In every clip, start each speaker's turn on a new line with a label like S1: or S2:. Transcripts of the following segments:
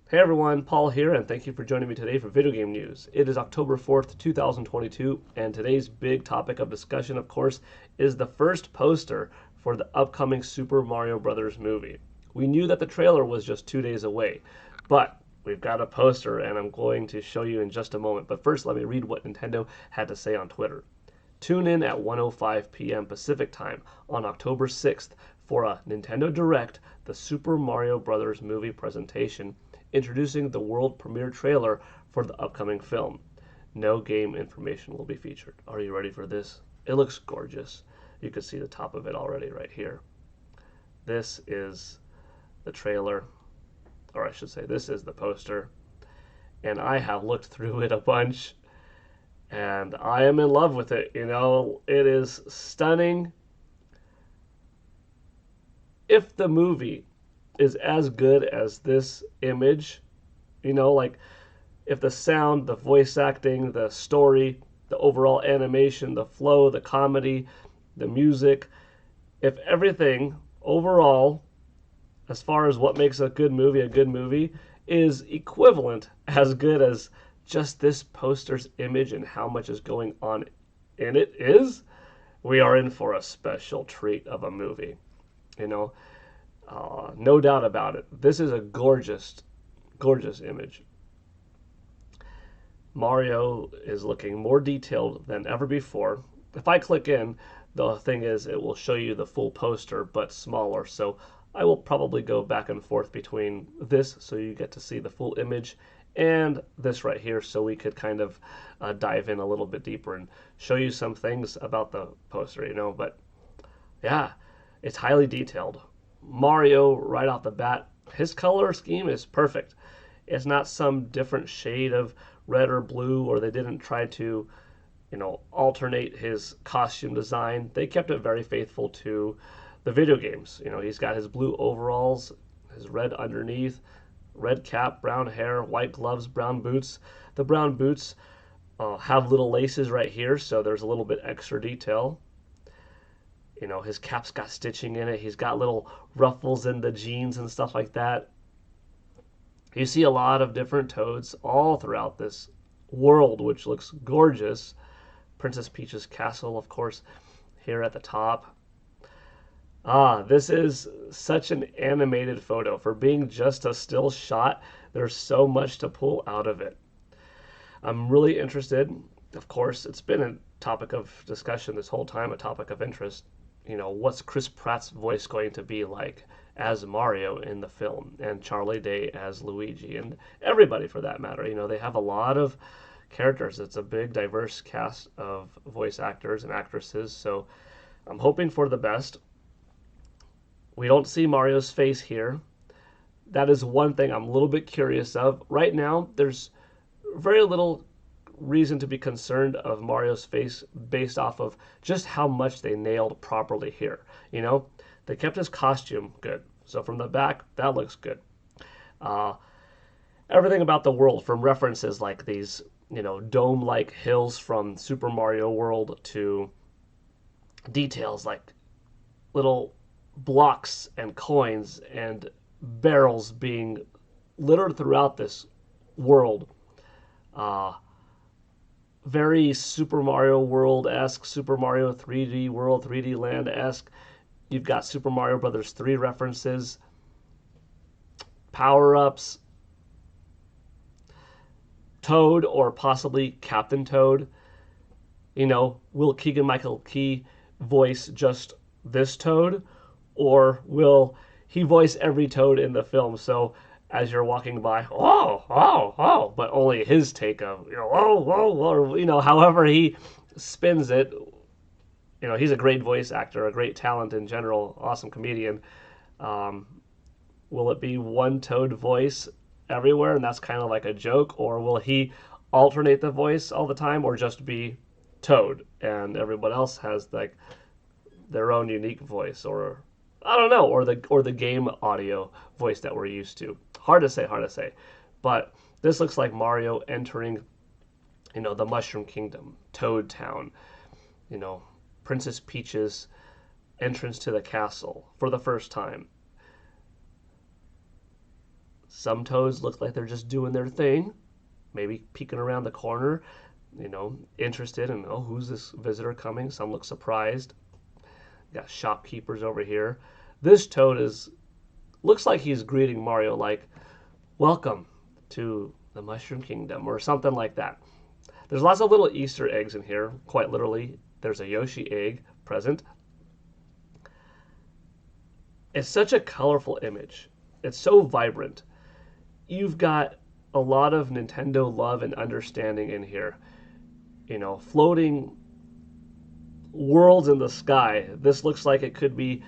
S1: Hey everyone, Paul here, and thank you for joining me today for video game news. It is October 4th, 2022, and today's big topic of discussion, of course, is the first poster for the upcoming Super Mario Bros. Movie. We knew that the trailer was just 2 days away, but we've got a poster, and I'm going to show you in just a moment. But first, let me read what Nintendo had to say on Twitter. Tune in at 1:05 p.m. Pacific Time on October 6th for a Nintendo Direct, the Super Mario Bros. Movie presentation, introducing the world premiere trailer for the upcoming film. No game information will be featured. Are you ready for this? It looks gorgeous. You can see the top of it already right here. This is the trailer, or I should say, this is the poster. And I have looked through it a bunch, and I am in love with it. You know, it is stunning. If the movie is as good as this image, you know, like if the sound, the voice acting, the story, the overall animation, the flow, the comedy, the music, if everything overall, as far as what makes a good movie, is equivalent as good as just this poster's image and how much is going on in it is, we are in for a special treat of a movie. You know, no doubt about it. This is a gorgeous, gorgeous image. Mario is looking more detailed than ever before. If I click in, the thing is, it will show you the full poster, but smaller. So I will probably go back and forth between this so you get to see the full image and this right here so we could kind of dive in a little bit deeper and show you some things about the poster, you know. But yeah, it's highly detailed. Mario, right off the bat, his color scheme is perfect. It's not some different shade of red or blue, or they didn't try to, you know, alternate his costume design. They kept it very faithful to the video games. You know, he's got his blue overalls, his red underneath, red cap, brown hair, white gloves, brown boots. The brown boots have little laces right here, so there's a little bit extra detail. You know, his cap's got stitching in it. He's got little ruffles in the jeans and stuff like that. You see a lot of different Toads all throughout this world, which looks gorgeous. Princess Peach's castle, of course, here at the top. This is such an animated photo. For being just a still shot, there's so much to pull out of it. I'm really interested. Of course, it's been a topic of discussion this whole time, a topic of interest. You know, what's Chris Pratt's voice going to be like as Mario in the film, and Charlie Day as Luigi, and everybody for that matter. You know, they have a lot of characters. It's a big, diverse cast of voice actors and actresses, so I'm hoping for the best. We don't see Mario's face here. That is one thing I'm a little bit curious of. Right now, there's very little reason to be concerned of Mario's face based off of just how much they nailed properly here. You know, they kept his costume good. So from the back, that looks good. Everything about the world, from references like these, you know, dome-like hills from Super Mario World to details like little blocks and coins and barrels being littered throughout this world. Very Super Mario World-esque, Super Mario 3D World, 3D Land-esque. You've got Super Mario Bros. 3 references, power-ups, Toad or possibly Captain Toad. You know, will Keegan-Michael Key voice just this Toad, or will he voice every Toad in the film? So as you're walking by, but only his take of, you know, or, you know, however he spins it. You know, he's a great voice actor, a great talent in general, awesome comedian. Will it be one Toad voice everywhere, and that's kind of like a joke, or will he alternate the voice all the time, or just be Toad, and everyone else has like their own unique voice, or I don't know, or the game audio voice that we're used to. Hard to say. But this looks like Mario entering, you know, the Mushroom Kingdom, Toad Town, you know, Princess Peach's entrance to the castle for the first time. Some toads look like they're just doing their thing, maybe peeking around the corner, interested in, oh, who's this visitor coming? Some look surprised. Got shopkeepers over here. This toad looks like he's greeting Mario like, welcome to the Mushroom Kingdom, or something like that. There's lots of little Easter eggs in here, quite literally. There's a Yoshi egg present. It's such a colorful image. It's so vibrant. You've got a lot of Nintendo love and understanding in here. Floating worlds in the sky. This looks like it could be,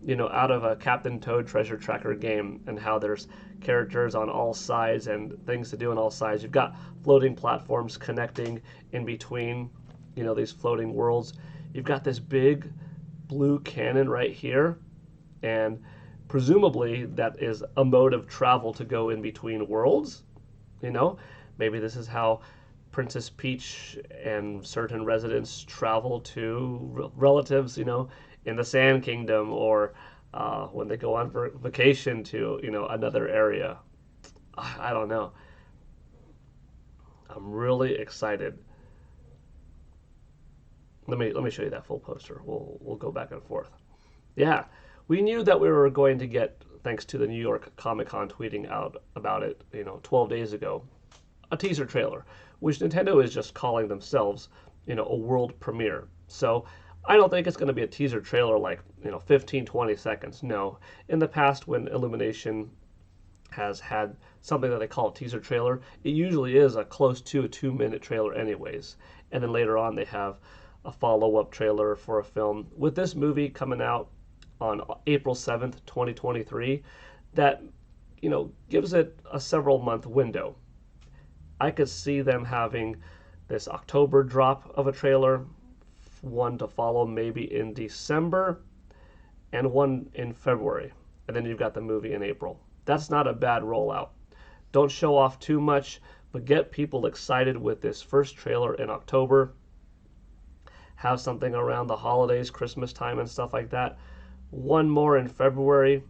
S1: out of a Captain Toad Treasure Tracker game, and how there's characters on all sides and things to do on all sides. You've got floating platforms connecting in between, these floating worlds. You've got this big blue cannon right here, and presumably that is a mode of travel to go in between worlds. Maybe this is how Princess Peach and certain residents travel to relatives, in the Sand Kingdom, or when they go on vacation to, another area. I don't know. I'm really excited. Let me show you that full poster. We'll go back and forth. Yeah, we knew that we were going to get, thanks to the New York Comic Con tweeting out about it, 12 days ago, a teaser trailer, which Nintendo is just calling themselves, a world premiere. So I don't think it's going to be a teaser trailer like, 15, 20 seconds. No. In the past, when Illumination has had something that they call a teaser trailer, it usually is a close to a 2-minute trailer anyways. And then later on, they have a follow-up trailer for a film. With this movie coming out on April 7th, 2023, that, gives it a several-month window. I could see them having this October drop of a trailer, one to follow maybe in December, and one in February. And then you've got the movie in April. That's not a bad rollout. Don't show off too much, but get people excited with this first trailer in October. Have something around the holidays, Christmas time and stuff like that. One more in February,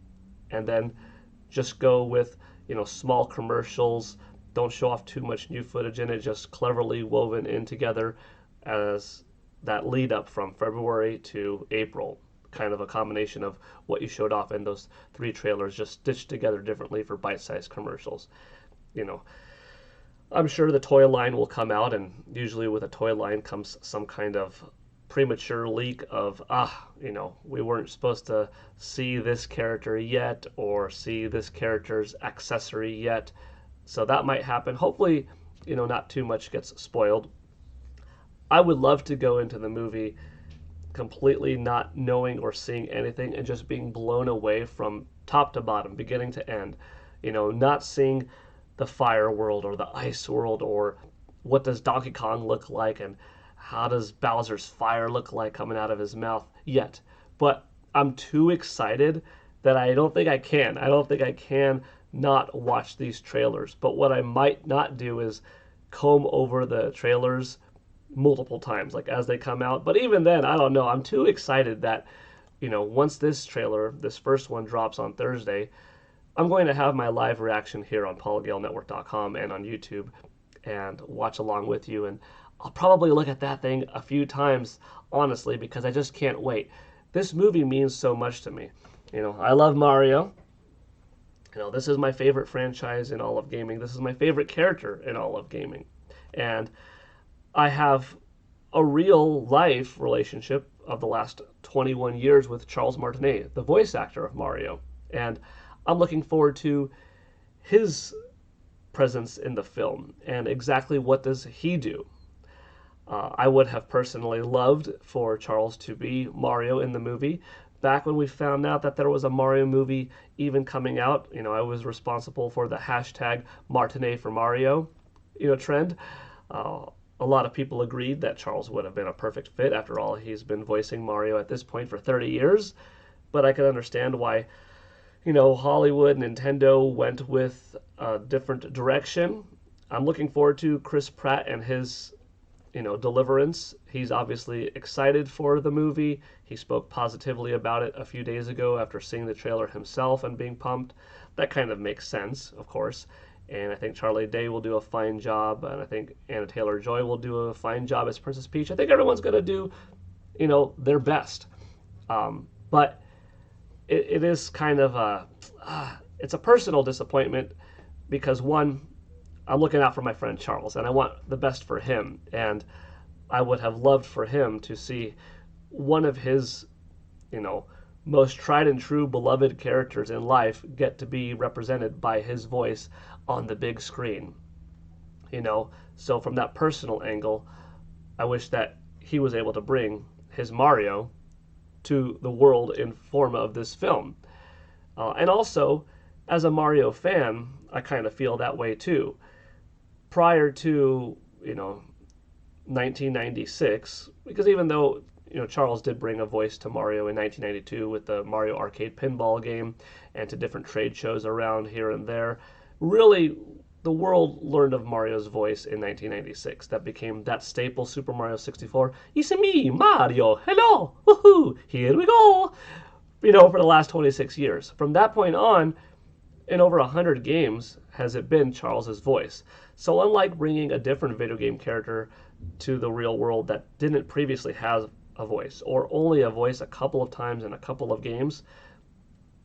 S1: and then just go with, small commercials. Don't show off too much new footage in it, just cleverly woven in together as that lead up from February to April. Kind of a combination of what you showed off in those 3 trailers, just stitched together differently for bite-sized commercials. I'm sure the toy line will come out, and usually with a toy line comes some kind of premature leak of, we weren't supposed to see this character yet, or see this character's accessory yet. So that might happen. Hopefully, not too much gets spoiled. I would love to go into the movie completely not knowing or seeing anything and just being blown away from top to bottom, beginning to end. Not seeing the fire world or the ice world, or what does Donkey Kong look like and how does Bowser's fire look like coming out of his mouth yet. But I'm too excited that I don't think I can. I don't think I can not watch these trailers. But what I might not do is comb over the trailers multiple times, like as they come out. But even then, I don't know. I'm too excited that, once this trailer, this first one, drops on Thursday, I'm going to have my live reaction here on PaulGaleNetwork.com and on YouTube and watch along with you. And I'll probably look at that thing a few times, honestly, because I just can't wait. This movie means so much to me. I love Mario. This is my favorite franchise in all of gaming. This is my favorite character in all of gaming. And I have a real life relationship of the last 21 years with Charles Martinet, the voice actor of Mario. And I'm looking forward to his presence in the film and exactly what does he do. I would have personally loved for Charles to be Mario in the movie. Back when we found out that there was a Mario movie even coming out, I was responsible for the hashtag Martinet for Mario, trend. A lot of people agreed that Charles would have been a perfect fit. After all, he's been voicing Mario at this point for 30 years. But I can understand why, Hollywood, Nintendo went with a different direction. I'm looking forward to Chris Pratt and his, deliverance. He's obviously excited for the movie. He spoke positively about it a few days ago after seeing the trailer himself and being pumped. that kind of makes sense, of course. And I think Charlie Day will do a fine job, and I think Anna Taylor-Joy will do a fine job as Princess Peach. I think everyone's going to do, their best. But it is kind of it's a personal disappointment because one, I'm looking out for my friend Charles, and I want the best for him, and I would have loved for him to see one of his, most tried and true beloved characters in life get to be represented by his voice on the big screen. So from that personal angle, I wish that he was able to bring his Mario to the world in form of this film. And also, as a Mario fan, I kind of feel that way too. Prior to, 1996, because even though, Charles did bring a voice to Mario in 1992 with the Mario Arcade Pinball game and to different trade shows around here and there, really, the world learned of Mario's voice in 1996. That became that staple Super Mario 64. It's me, Mario. Hello. Woohoo. Here we go. For the last 26 years. From that point on, in over 100 games has it been Charles's voice. So unlike bringing a different video game character to the real world that didn't previously have a voice, or only a voice a couple of times in a couple of games,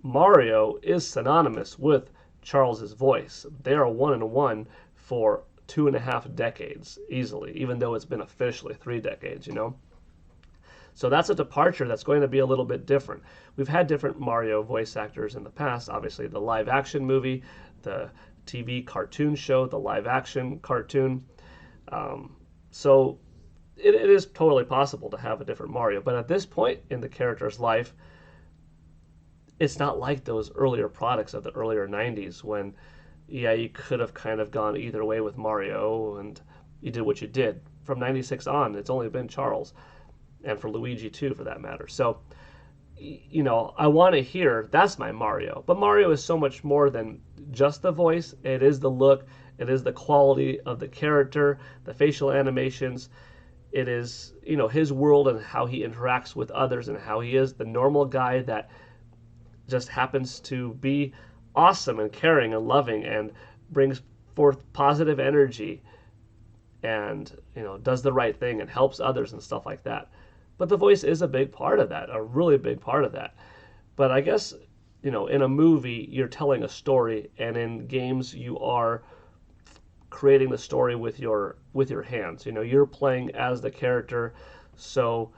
S1: Mario is synonymous with Charles's voice. They are 1-1 for 2.5 decades easily, even though it's been officially 3 decades, So that's a departure that's going to be a little bit different. We've had different Mario voice actors in the past, obviously the live action movie, the TV cartoon show, the live action cartoon. So it is totally possible to have a different Mario, but at this point in the character's life, it's not like those earlier products of the earlier 90s when, you could have kind of gone either way with Mario and you did what you did. From 96 on, it's only been Charles, and for Luigi too, for that matter. So, I want to hear, that's my Mario. But Mario is so much more than just the voice. It is the look. It is the quality of the character, the facial animations. It is, his world and how he interacts with others and how he is the normal guy that just happens to be awesome and caring and loving and brings forth positive energy and, does the right thing and helps others and stuff like that. But the voice is a big part of that, a really big part of that. But I guess, in a movie, you're telling a story, and in games, you are creating the story with your hands. You're playing as the character, so,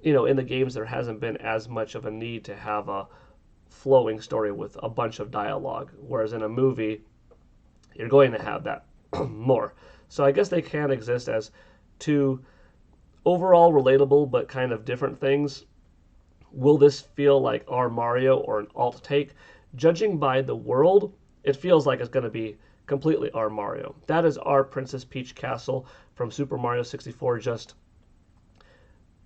S1: in the games, there hasn't been as much of a need to have a flowing story with a bunch of dialogue, whereas in a movie, you're going to have that more. So I guess they can exist as two overall relatable but kind of different things. Will this feel like our Mario or an alt take? Judging by the world, it feels like it's going to be completely our Mario. That is our Princess Peach castle from Super Mario 64, just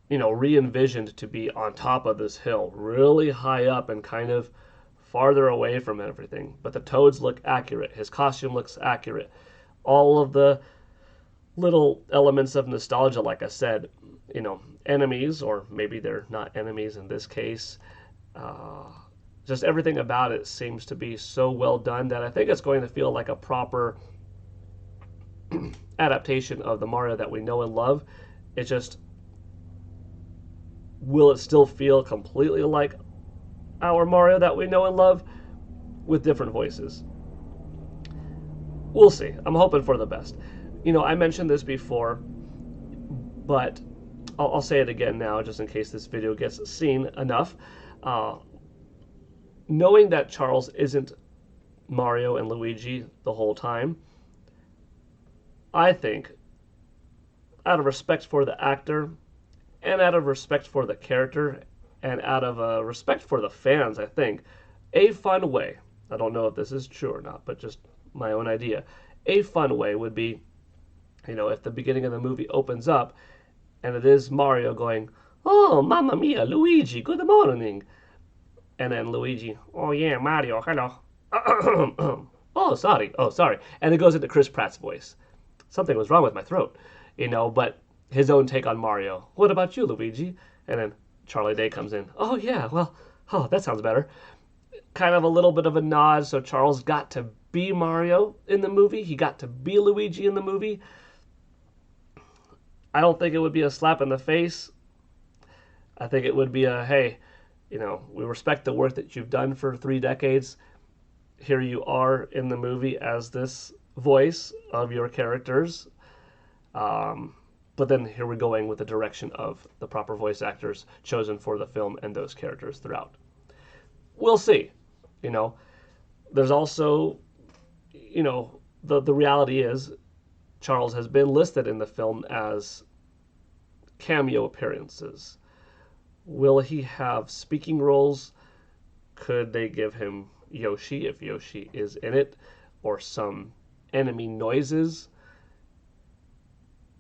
S1: re-envisioned to be on top of this hill, really high up and kind of farther away from everything. But the Toads look accurate. His costume looks accurate. All of the little elements of nostalgia, like I said, enemies, or maybe they're not enemies in this case. Just everything about it seems to be so well done that I think it's going to feel like a proper adaptation of the Mario that we know and love. It just, will it still feel completely like our Mario that we know and love with different voices? We'll see. I'm hoping for the best. I mentioned this before, but I'll say it again now just in case this video gets seen enough. Knowing that Charles isn't Mario and Luigi the whole time, I think, out of respect for the actor, and out of respect for the character, and out of respect for the fans, I think, a fun way, I don't know if this is true or not, but just my own idea, a fun way would be, if the beginning of the movie opens up, and it is Mario going, "Oh, mamma mia, Luigi, good morning." And then Luigi, "Oh yeah, Mario, hello." Oh, sorry. And it goes into Chris Pratt's voice. Something was wrong with my throat, but his own take on Mario. "What about you, Luigi?" And then Charlie Day comes in. "Oh yeah, well, that sounds better." kind of a little bit of a nod. So Charles got to be Mario in the movie. He got to be Luigi in the movie. I don't think it would be a slap in the face. I think it would be a, hey, we respect the work that you've done for 3 decades. Here you are in the movie as this voice of your characters. But then here we're going with the direction of the proper voice actors chosen for the film and those characters throughout. We'll see. There's also, the reality is Charles has been listed in the film as cameo appearances. Will he have speaking roles? Could they give him Yoshi if Yoshi is in it, or some enemy noises?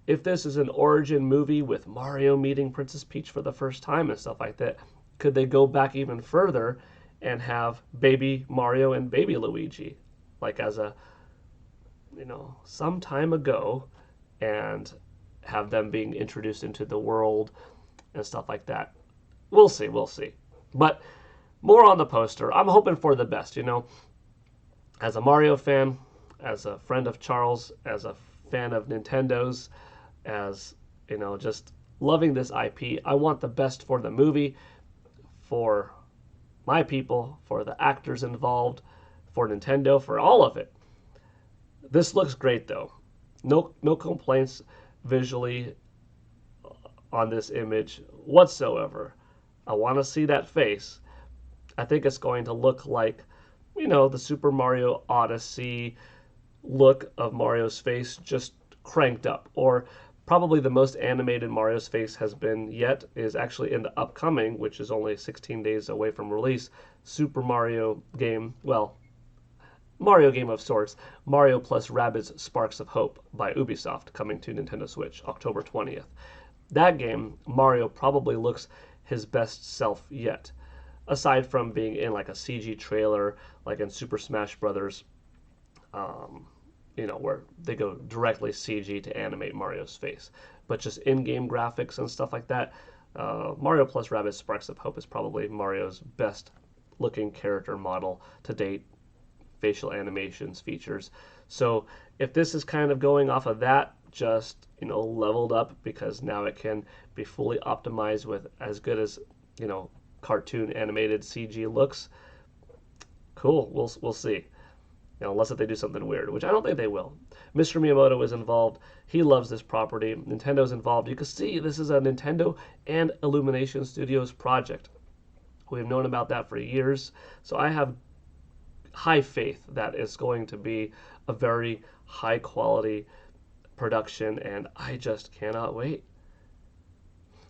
S1: If this is an origin movie with Mario meeting Princess Peach for the first time and stuff like that, could they go back even further and have baby Mario and baby Luigi, like as a, some time ago, and have them being introduced into the world and stuff like that? We'll see. But more on the poster. I'm hoping for the best, As a Mario fan, as a friend of Charles, as a fan of Nintendo's, as, just loving this IP. I want the best for the movie, for my people, for the actors involved, for Nintendo, for all of it. This looks great, though. No complaints visually on this image whatsoever. I want to see that face. I think it's going to look like, the Super Mario Odyssey look of Mario's face just cranked up. Or probably the most animated Mario's face has been yet is actually in the upcoming, which is only 16 days away from release, Super Mario game, Mario game of sorts, Mario plus Rabbids Sparks of Hope by Ubisoft, coming to Nintendo Switch October 20th. That game, Mario probably looks his best self yet, aside from being in like a CG trailer, like in Super Smash Brothers, where they go directly CG to animate Mario's face. But just in-game graphics and stuff like that, Mario plus Rabbids Sparks of Hope is probably Mario's best looking character model to date, facial animations, features. So if this is kind of going off of that, just, leveled up because now it can be fully optimized with as good as, cartoon animated CG looks, cool, we'll see. Unless if they do something weird, which I don't think they will. Mr. Miyamoto is involved. He loves this property. Nintendo's involved. You can see this is a Nintendo and Illumination Studios project. We've known about that for years. So I have high faith that it's going to be a very high quality production, and I just cannot wait.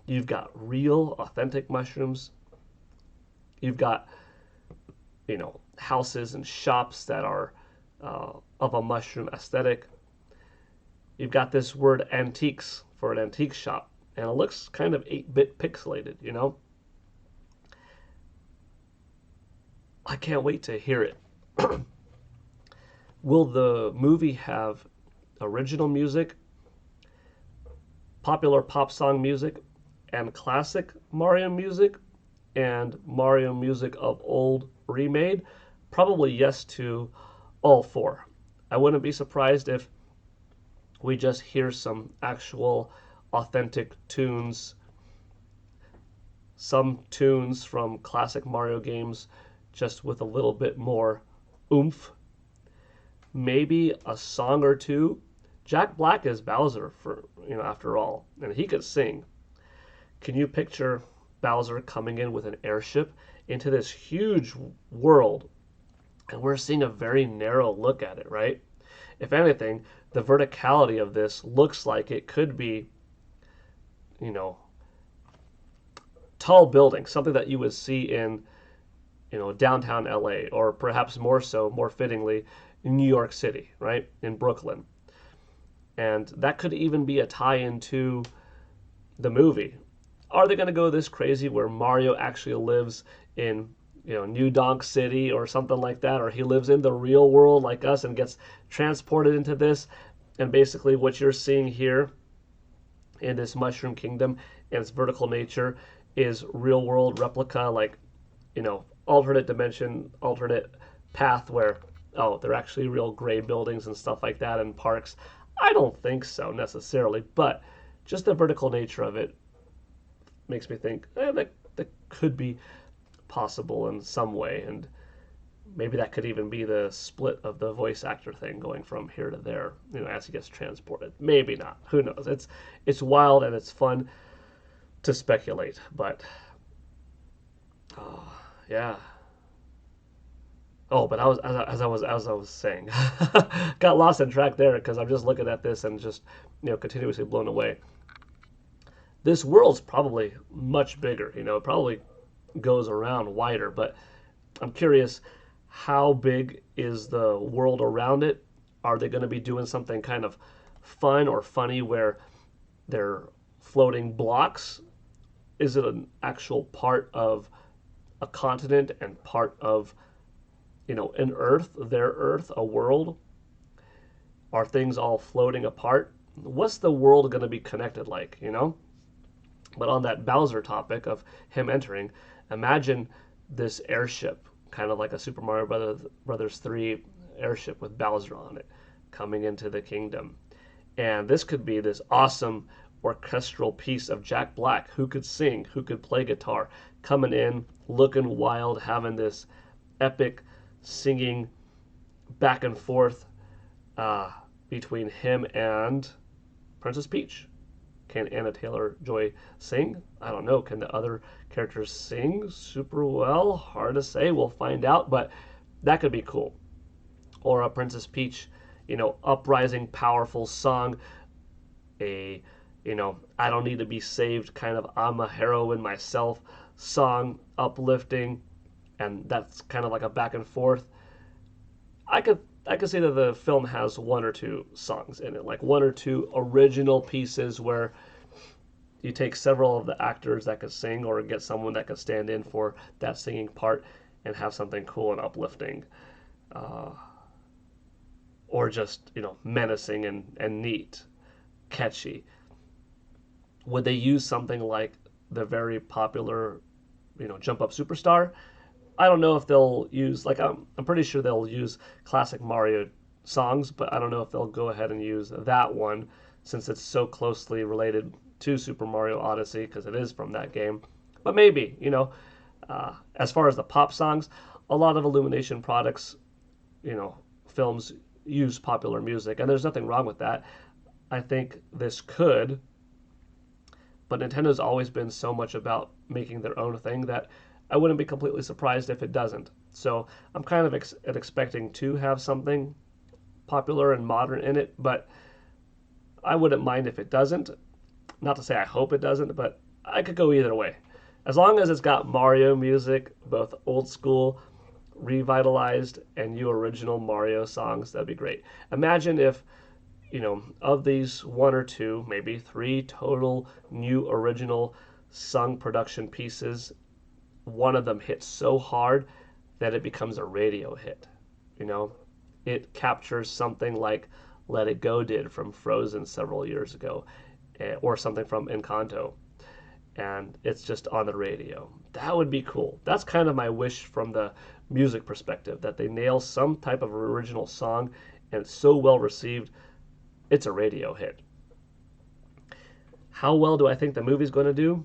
S1: You've got real, authentic mushrooms. You've got, houses and shops that are of a mushroom aesthetic. You've got this word antiques for an antique shop, and it looks kind of 8-bit pixelated, I can't wait to hear it. Will the movie have original music, popular pop song music, and classic Mario music, and Mario music of old remade? Probably yes to all four. I wouldn't be surprised if we just hear some actual authentic tunes, some tunes from classic Mario games, just with a little bit more oomph. Maybe a song or two. Jack Black is Bowser, for after all, and he could sing. Can you picture Bowser coming in with an airship into this huge world? And we're seeing a very narrow look at it, right? If anything, the verticality of this looks like it could be, tall buildings, something that you would see in, downtown LA, or perhaps more so, more fittingly, in New York City, right? In Brooklyn. And that could even be a tie-in to the movie. Are they going to go this crazy where Mario actually lives in, New Donk City or something like that, or he lives in the real world like us and gets transported into this? And basically what you're seeing here in this Mushroom Kingdom and its vertical nature is real world replica, like, alternate dimension, alternate path where, oh, they're actually real gray buildings and stuff like that in parks? I don't think so necessarily, but just the vertical nature of it makes me think that could be possible in some way, and maybe that could even be the split of the voice actor thing going from here to there, as he gets transported. Maybe not. Who knows? It's wild and it's fun to speculate, but oh, yeah. Oh, but I was as I was saying, got lost in track there because I'm just looking at this and just continuously blown away. This world's probably much bigger. It probably goes around wider, but I'm curious, how big is the world around it? Are they going to be doing something kind of fun or funny where they're floating blocks? Is it an actual part of a continent and part of, an Earth, their Earth, a world? Are things all floating apart? What's the world going to be connected like? But on that Bowser topic of him entering, imagine this airship, kind of like a Super Mario Brothers 3 airship with Bowser on it, coming into the kingdom. And this could be this awesome orchestral piece of Jack Black, who could sing, who could play guitar, coming in, looking wild, having this epic singing back and forth uh, between him and Princess Peach. Can Anna Taylor-Joy sing? I don't know. Can the other characters sing super well? Hard to say. We'll find out, but that could be cool. Or a Princess Peach, uprising, powerful song. I don't need to be saved kind of I'm a heroine myself song, uplifting, and that's kind of like a back and forth. I could say that the film has one or two songs in it, like one or two original pieces where you take several of the actors that could sing or get someone that could stand in for that singing part and have something cool and uplifting, uh, or just menacing and neat, catchy. Would they use something like the very popular Jump Up Superstar? I don't know if they'll use I'm pretty sure they'll use classic Mario songs, but I don't know if they'll go ahead and use that one since it's so closely related to Super Mario Odyssey because it is from that game. But maybe, as far as the pop songs, a lot of Illumination products, films use popular music, and there's nothing wrong with that. I think this could, but Nintendo's always been so much about making their own thing that I wouldn't be completely surprised if it doesn't. So I'm kind of expecting to have something popular and modern in it, but I wouldn't mind if it doesn't. Not to say I hope it doesn't, but I could go either way. As long as it's got Mario music, both old school, revitalized, and new original Mario songs, that'd be great. Imagine if, of these one or two, maybe three total new original sung production pieces, one of them hits so hard that it becomes a radio hit. You know, it captures something like Let It Go did from Frozen several years ago, or something from Encanto, and it's just on the radio. That would be cool. That's kind of my wish from the music perspective, that they nail some type of original song and it's so well received, it's a radio hit. How well do I think the movie's going to do?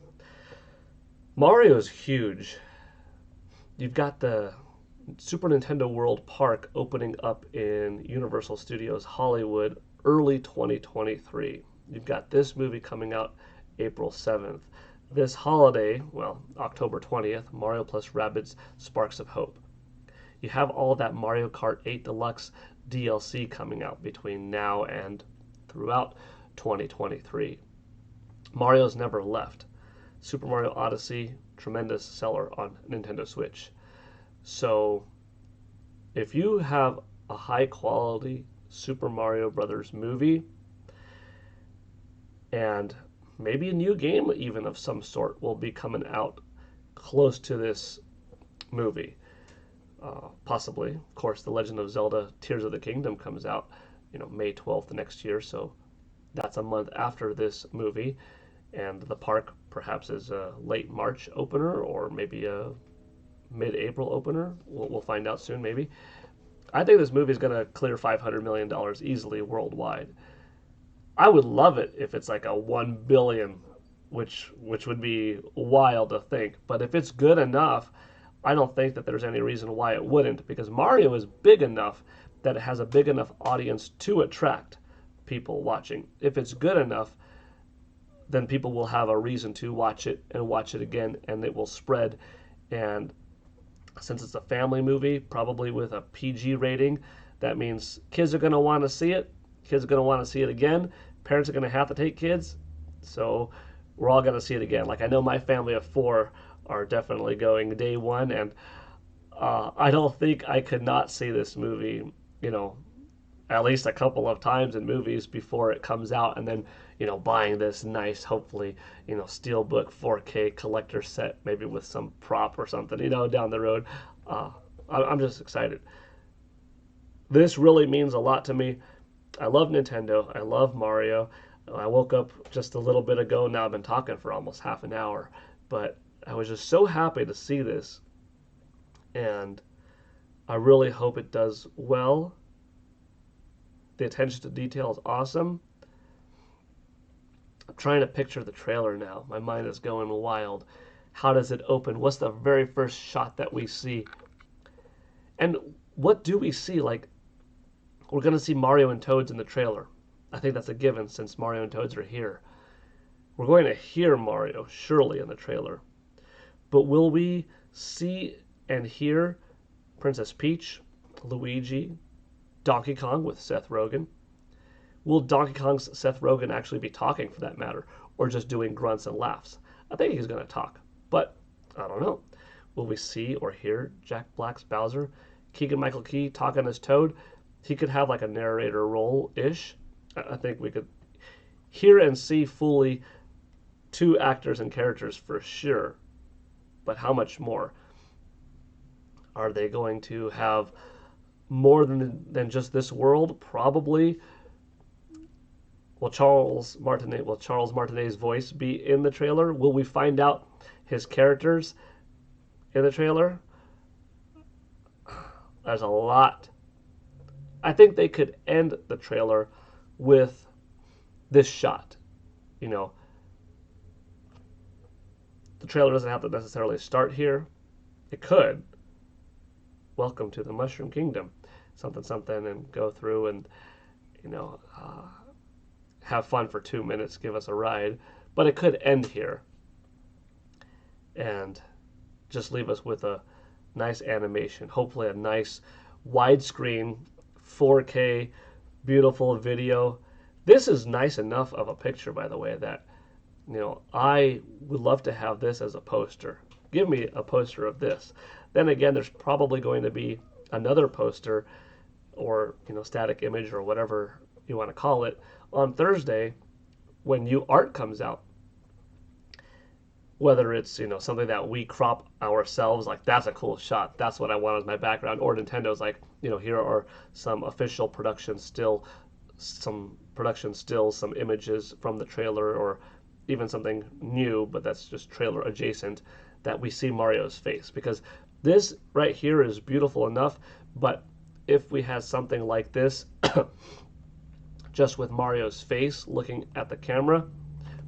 S1: Mario's huge. You've got the Super Nintendo World Park opening up in Universal Studios Hollywood early 2023. You've got this movie coming out April 7th. This holiday, well, October 20th, Mario plus Rabbids Sparks of Hope. You have all that Mario Kart 8 Deluxe DLC coming out between now and throughout 2023. Mario's never left. Super Mario Odyssey, tremendous seller on Nintendo Switch. So, if you have a high quality Super Mario Brothers movie and maybe a new game even of some sort will be coming out close to this movie. Possibly, of course, The Legend of Zelda Tears of the Kingdom comes out, May 12th next year, so that's a month after this movie, and the park perhaps is a late March opener or maybe a mid-April opener. We'll find out soon, maybe. I think this movie is going to clear $500 million easily worldwide. I would love it if it's like a 1 billion, which would be wild to think. But if it's good enough, I don't think that there's any reason why it wouldn't, because Mario is big enough that it has a big enough audience to attract people watching. If it's good enough, then people will have a reason to watch it and watch it again, and it will spread. And since it's a family movie, probably with a PG rating, that means kids are going to want to see it. Kids are going to want to see it again. Parents are going to have to take kids. So we're all going to see it again. Like, I know my family of 4 are definitely going day one, and I don't think I could not see this movie, at least a couple of times in movies before it comes out, and then, buying this nice, hopefully, steelbook 4K collector set, maybe with some prop or something, down the road. I'm just excited. This really means a lot to me. I love Nintendo. I love Mario. I woke up just a little bit ago. Now I've been talking for almost half an hour, but I was just so happy to see this, and I really hope it does well. The attention to detail is awesome. I'm trying to picture the trailer now. My mind is going wild. How does it open? What's the very first shot that we see? And what do we see? Like, we're going to see Mario and Toads in the trailer. I think that's a given since Mario and Toads are here. We're going to hear Mario, surely, in the trailer. But will we see and hear Princess Peach, Luigi, Donkey Kong with Seth Rogen? Will Donkey Kong's Seth Rogen actually be talking, for that matter, or just doing grunts and laughs? I think he's going to talk, but I don't know. Will we see or hear Jack Black's Bowser, Keegan-Michael Key talking as Toad? He could have like a narrator role-ish. I think we could hear and see fully 2 actors and characters for sure, but how much more? Are they going to have more than just this world? Probably. Will Charles Martinet's voice be in the trailer? Will we find out his characters in the trailer? There's a lot. I think they could end the trailer with this shot. The trailer doesn't have to necessarily start here. It could. Welcome to the Mushroom Kingdom. Something, something, and go through and, have fun for 2 minutes, give us a ride. But it could end here and just leave us with a nice animation. Hopefully a nice widescreen 4K beautiful video. This is nice enough of a picture, by the way, that I would love to have this as a poster. Give me a poster of this. Then again, there's probably going to be another poster or static image or whatever you want to call it on Thursday when new art comes out. Whether it's something that we crop ourselves, like that's a cool shot, that's what I want as my background, or Nintendo's like, here are some official production stills, some images from the trailer, or even something new, but that's just trailer adjacent, that we see Mario's face. Because this right here is beautiful enough, but if we had something like this, just with Mario's face looking at the camera,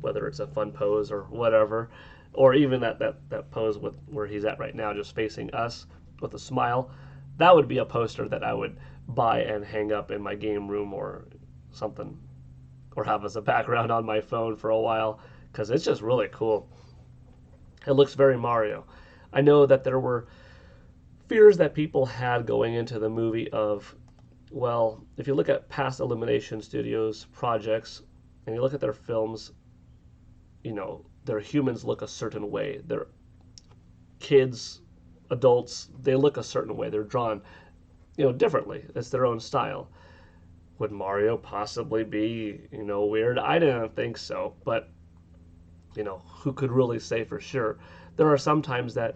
S1: whether it's a fun pose or whatever, or even that pose with where he's at right now, just facing us with a smile, that would be a poster that I would buy and hang up in my game room or something, or have as a background on my phone for a while, because it's just really cool. It looks very Mario. I know that there were fears that people had going into the movie of, well, if you look at past Illumination Studios projects and you look at their films, their humans look a certain way. Their kids, adults, they look a certain way. They're drawn, differently. It's their own style. Would Mario possibly be, weird? I didn't think so, but, who could really say for sure? There are some times that,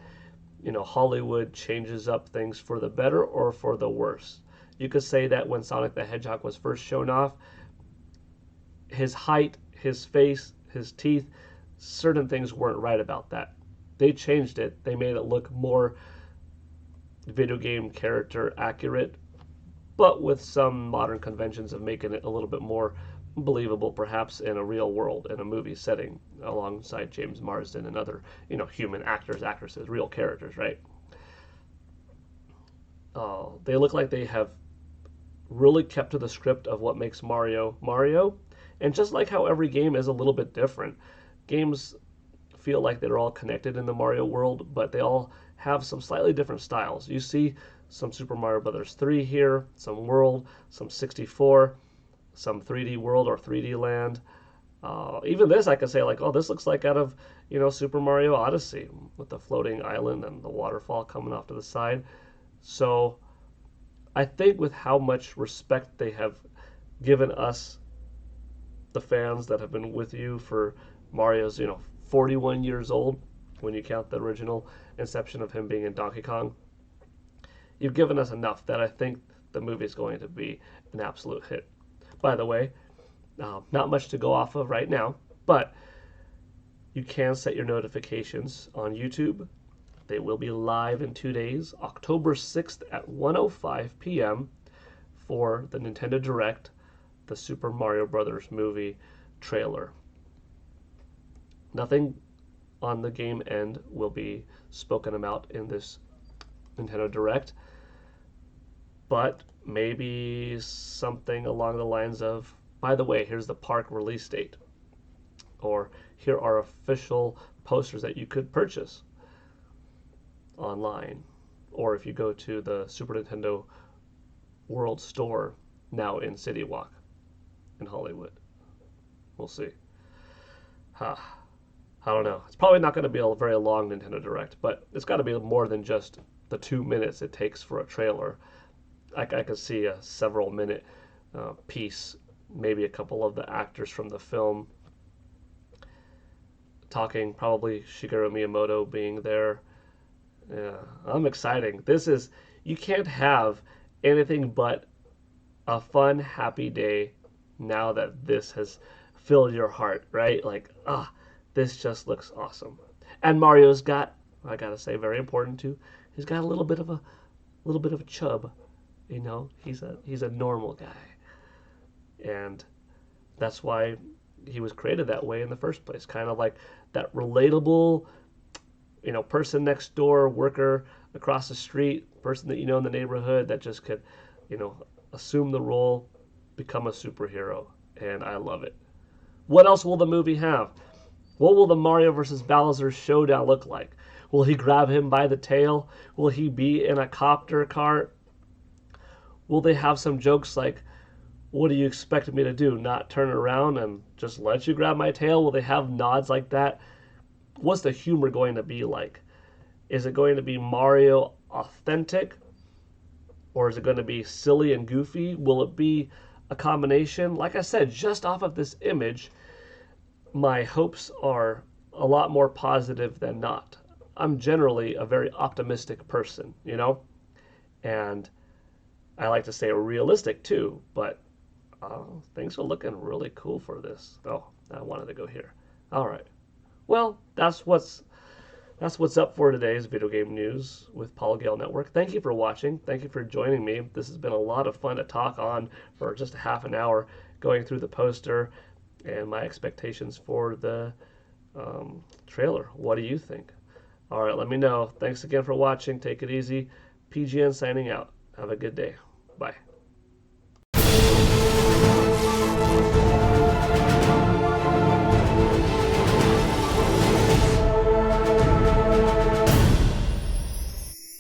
S1: Hollywood changes up things for the better or for the worse. You could say that when Sonic the Hedgehog was first shown off, his height, his face, his teeth, certain things weren't right about that. They changed it. They made it look more video game character accurate, but with some modern conventions of making it a little bit more believable, perhaps in a real world, in a movie setting, alongside James Marsden and other, human actors, actresses, real characters, right? They look like they have really kept to the script of what makes Mario Mario. And just like how every game is a little bit different, games feel like they're all connected in the Mario world, but they all have some slightly different styles. You see some Super Mario Brothers 3 here, some World, some 64, some 3D World or 3D Land. Even this, I could say like, oh, this looks like out of Super Mario Odyssey with the floating island and the waterfall coming off to the side. So I think with how much respect they have given us, the fans that have been with you for Mario's, 41 years old, when you count the original inception of him being in Donkey Kong, you've given us enough that I think the movie is going to be an absolute hit. By the way, not much to go off of right now, but you can set your notifications on YouTube. They will be live in 2 days, October 6th at 1:05 p.m. for the Nintendo Direct, the Super Mario Brothers movie trailer. Nothing on the game end will be spoken about in this Nintendo Direct, but maybe something along the lines of, by the way, here's the park release date, or here are official posters that you could purchase online, or if you go to the Super Nintendo World Store now in City Walk in Hollywood. We'll see. I don't know. It's probably not going to be a very long Nintendo Direct, but it's got to be more than just the 2 minutes it takes for a trailer. I could see a several minute piece, maybe a couple of the actors from the film talking, probably Shigeru Miyamoto being there. Yeah, I'm excited. You can't have anything but a fun, happy day now that this has filled your heart, right? Like, this just looks awesome. And Mario's got, I gotta say, very important too, he's got a little bit of a chub. He's a normal guy. And that's why he was created that way in the first place. Kind of like that relatable, person next door, worker across the street, person that in the neighborhood that just could, assume the role, become a superhero. And I love it. What else will the movie have? What will the Mario vs. Bowser showdown look like? Will he grab him by the tail? Will he be in a copter cart? Will they have some jokes like, what do you expect me to do? Not turn around and just let you grab my tail? Will they have nods like that? What's the humor going to be like? Is it going to be Mario authentic? Or is it going to be silly and goofy? Will it be a combination? Like I said, just off of this image, my hopes are a lot more positive than not. I'm generally a very optimistic person, and I like to say realistic too, but things are looking really cool for this. Oh, I wanted to go here. All right. Well, that's what's up for today's video game news with Gale Network. Thank you for watching. Thank you for joining me. This has been a lot of fun to talk on for just a half an hour, going through the poster and my expectations for the trailer. What do you think? All right, let me know. Thanks again for watching. Take it easy. PGN signing out. Have a good day. Bye.